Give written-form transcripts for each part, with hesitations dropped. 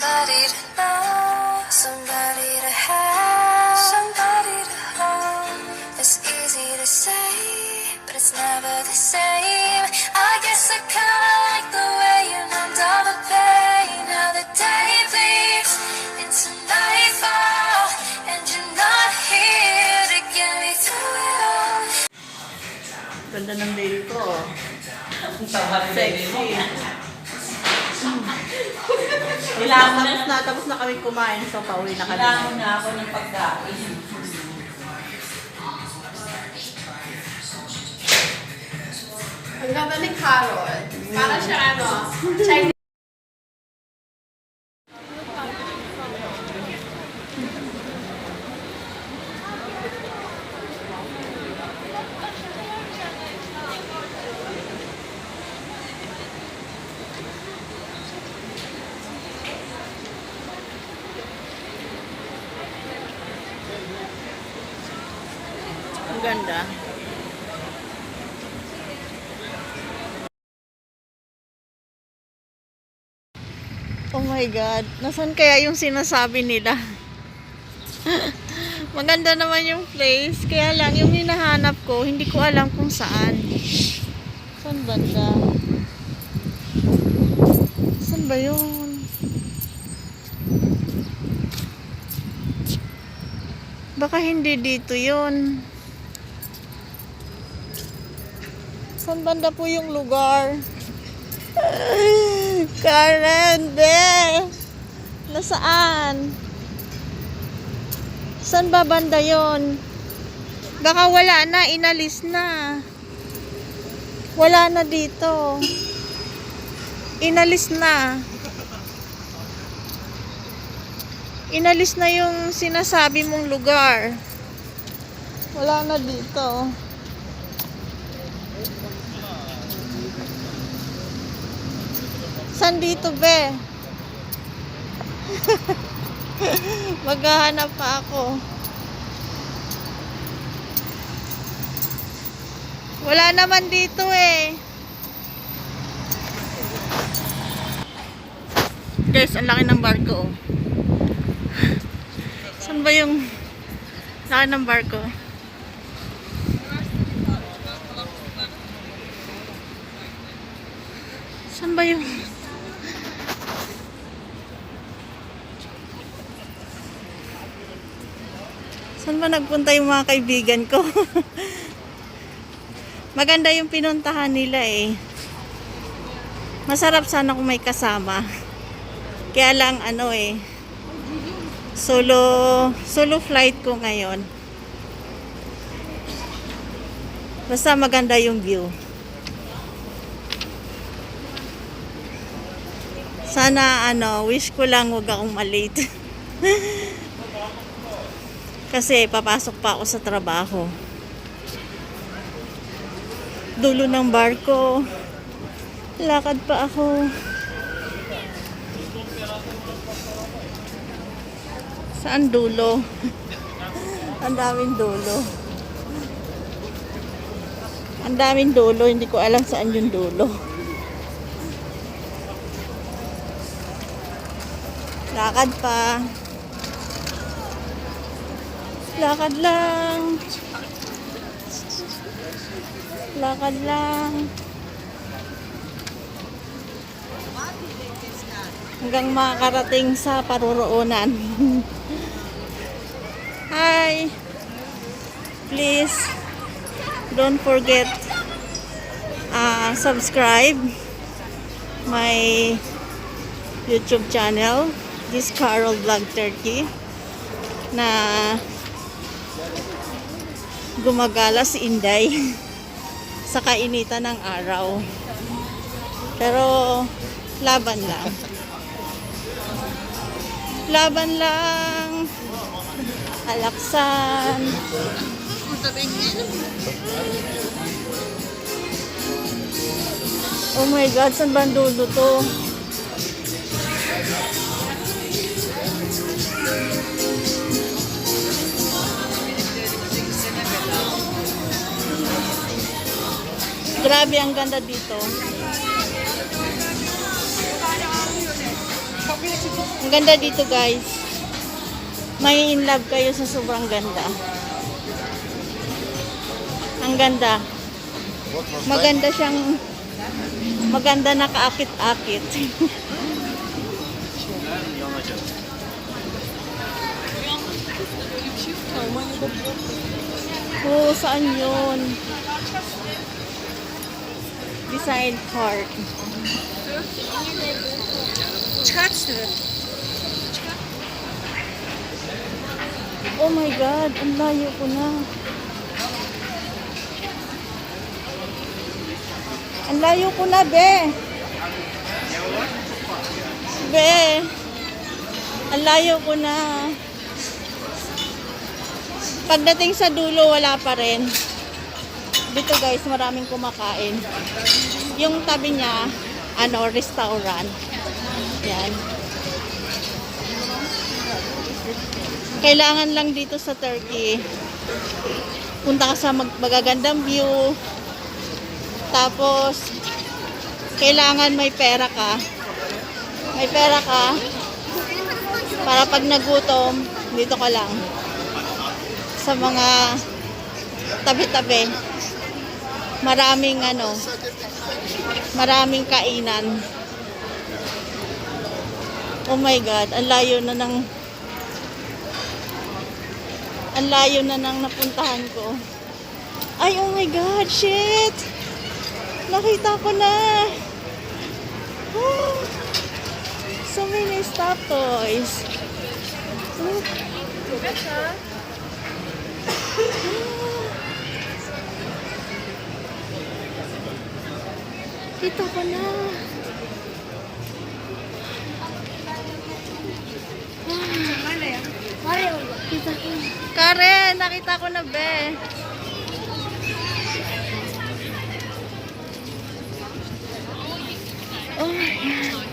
Somebody to know, somebody to have, somebody to hold. It's easy to say, but it's never the same. I guess I kinda like the way you numbed all the pain. Now the day bleeds into nightfall, and you're not here to get me through it all. Ganda ng nail ko. Sexy. Tapos na kami kumain, so pauwi na kami. Kailangan na ako ng pagkain. Ang ganda ni Carol. Para siya Chinese. Ang ganda. Oh my God. Nasaan kaya yung sinasabi nila? Maganda naman yung place. Kaya lang, yung hinahanap ko, hindi ko alam kung saan. Saan banda? Saan ba yun? Baka hindi dito yun. Saan banda po yung lugar? Karen, be! Nasaan? Saan ba banda yun? Baka wala na, inalis na. Wala na dito. Inalis na. Inalis na yung sinasabi mong lugar. Wala na dito. Saan dito, be? Maghahanap pa ako. Wala naman dito eh. Guys, ang laki ng barko. Saan ba yung laki ng barko? Saan ba yung... Saan ba nagpunta yung mga kaibigan ko? Maganda yung pinuntahan nila eh. Masarap sana kung may kasama. Kaya lang ano eh. Solo flight ko ngayon. Basta maganda yung view. Sana wish ko lang wag akong malate. Kasi papasok pa ako sa trabaho. Dulo ng barko. Lakad pa ako. Saan dulo? Ang daming dulo. Ang daming dulo. Hindi ko alam saan yung dulo. Lakad pa. Lakad lang. Lakad lang. Hanggang makarating sa paruroonan. Hi. Please don't forget subscribe my YouTube channel. This Carol Vlog Turkey na gumagala si Inday sa kainitan ng araw. Pero laban lang. Laban lang. Alaksan. Oh my God, saan ba ang dulo to? Grabe, ang ganda dito. Ang ganda dito, guys. May in love kayo sa sobrang ganda. Ang ganda. Maganda siyang nakaakit-akit. Oh, saan yun? Design park. Oh my God, ang layo ko na. Ang layo ko na, be. Be. Ang layo ko na. Pagdating sa dulo, wala pa rin. Dito guys, maraming kumakain. Yung tabi niya, restaurant. Yan. Kailangan lang dito sa Turkey. Punta ka sa magagandang view. Tapos, kailangan may pera ka. May pera ka. Para pag nagutom, dito ka lang. Sa mga tabi-tabi. Maraming kainan. Oh my God, ang layo na ng napuntahan ko. Ay, oh my God, shit! Nakita ko na! Oh, so many stuffed toys. Oh. Kita ko na. Kita ko. Karen, nakita ko na, be. Oh my God.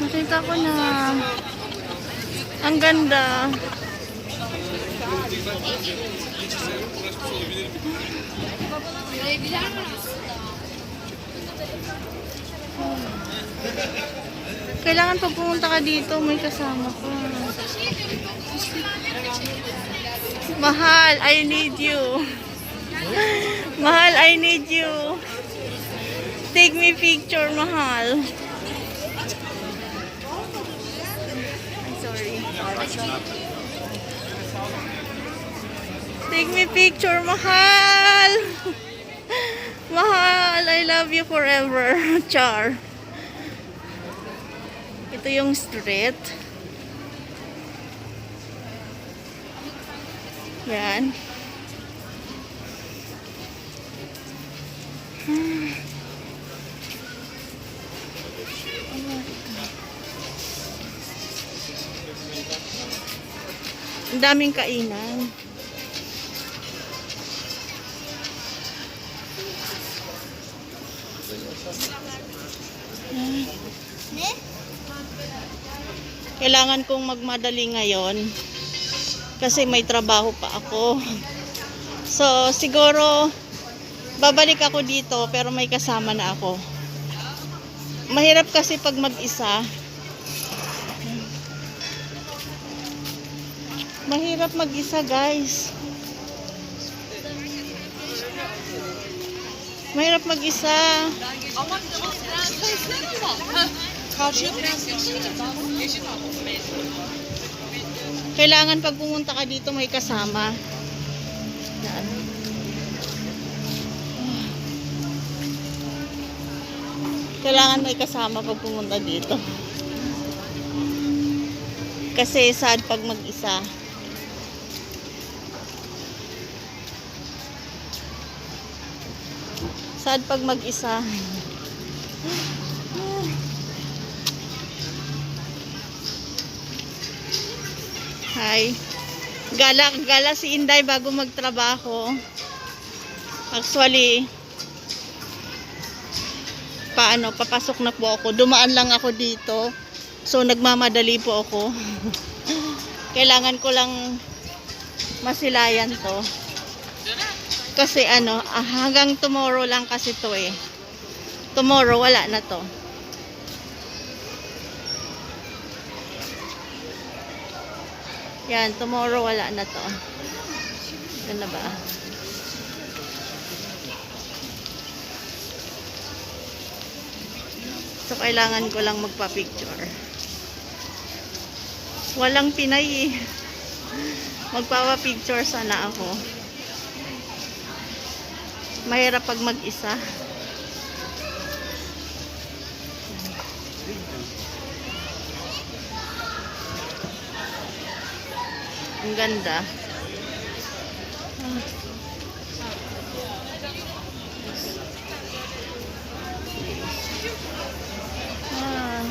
Nakita ko na. Ang ganda. Kailangan pag pumunta ka dito, may kasama ko. Mahal, I need you. Mahal, I need you. Take me picture, mahal. I'm sorry. Take me picture, mahal. Mahal, I love you forever. Char. Ito yung street. Yan. Ang daming kainan. Kailangan kong magmadali ngayon kasi may trabaho pa ako. So, siguro babalik ako dito pero may kasama na ako. Mahirap kasi pag mag-isa. Mahirap mag-isa, guys. Mahirap mag-isa. Kailangan pag pumunta ka dito may kasama. Yan. Kailangan may kasama pag pumunta dito. Kasi sad pag mag-isa. Sad pag mag-isa. Hi. Gala si Inday bago magtrabaho. Actually, papasok na po ako. Dumaan lang ako dito. So, nagmamadali po ako. Kailangan ko lang masilayan to. Kasi hanggang tomorrow lang kasi to eh. Tomorrow, wala na to. Yan, tomorrow wala na to. Yan na ba? So, kailangan ko lang magpa-picture. Walang Pinay eh. Magpapa-picture sana ako. Mahirap pag mag-isa. Ang ganda. Ah,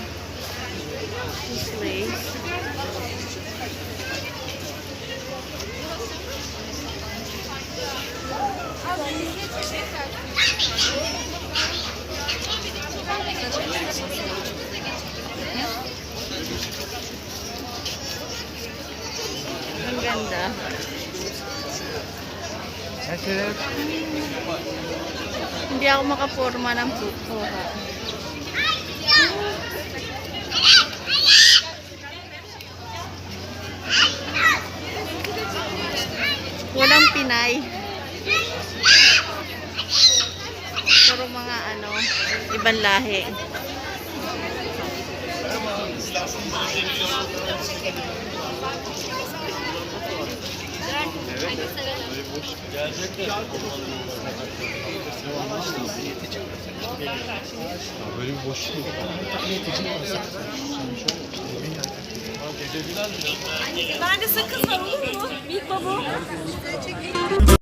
this place. Ang ganda. Hindi ako makapurma ng pupuha. Walang Pinay. Puro mga ibang lahi. Böyle bir boşluk yok. Bence sakız var olur mu? Bir baba.